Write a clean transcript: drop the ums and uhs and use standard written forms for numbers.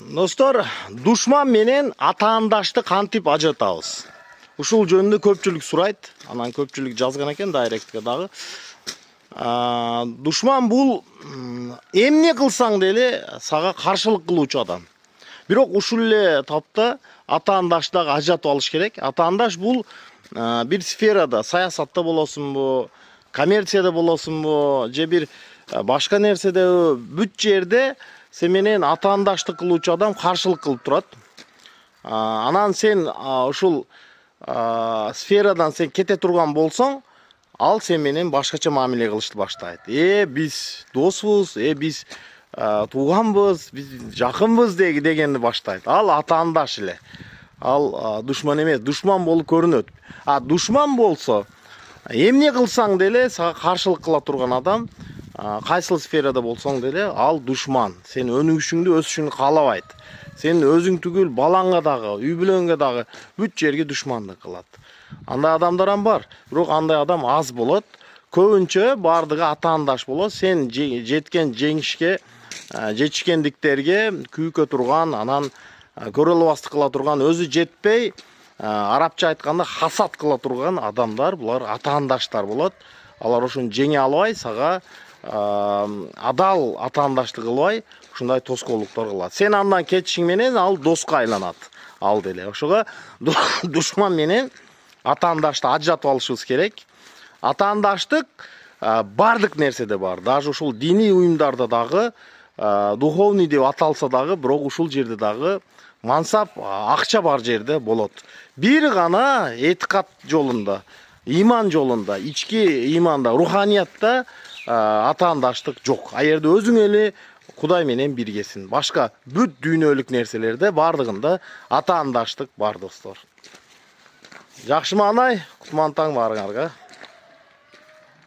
Достор, душман менен атаандашты кантип ажыратабыз? Ушул жөнүндө көпчүлүк сурайт. Анан көпчүлүк жазган экен дайректке дагы. Душман бул эмне кылсаң деле сага каршылык кылуучу адам. Бирок ушул эле тапта атаандашты дагы ажыратып алыш керек. Атаандаш бул бир сферада, саясатта болосунбу, коммерцияда болосунбу, же бир башка нерседе бүт жерде сен менен атаандаштык кылуучу адам каршылык кылып турат. Анан сен ушул сферадан сен кете турган болсоң, ал сен менен башкача мамиле кылышты баштайт. Биз досбуз, биз тууганбыз, биз жакынбыз дегенди баштайт. Ал атаандаш эле. Ал душман эмес, душман болуп көрүнөт. Душман болсо, эмне кылсаң деле сага каршылык кыла турган адам, кайсыл сферада болсоң деле, ал душман. Сен өнүгүшүңдү, өсүшүңдү каалабайт. Сен өзүң түгүл, балаңга дагы, үй бүлөңгө дагы бүт жерге душмандык кылат. Андай адамдар бар, бирок андай адам аз болот. Көбүнчө бардыгы атаандаш болот. Сен жеткен жеңишке, жетишкендиктерге күйкө турган, анан көрө албастык кыла турган, өзү жетпей, арабча айтканда хасат кыла турган адамдар, булар атаандаштар болот. Алар ошону жеңе албай, сага адал атаандаштык кылбай, ушундай тоскоолдуктар кылат. Сен андан кетишиң менен ал доска айланат. Ал деле. Ошого душман менен атаандашты ажыратып алышыбыз керек. Атаандаштык бардык нерседе бар. Даже ушул диний уюмдарда дагы, духовный деп аталса дагы, бирок ушул жерде дагы мансап, акча бар жерде болот. Бир гана этикат жолунда, иман жолунда, ички иманда, руханиятта атаандаштык жок. А жерде өзүң эле Кудай менен биргесиң. Башка бүт дүйнөлүк нерселерде бардыгында атаандаштык бар, достор. Жакшы маанай, кутман таң барыңарга.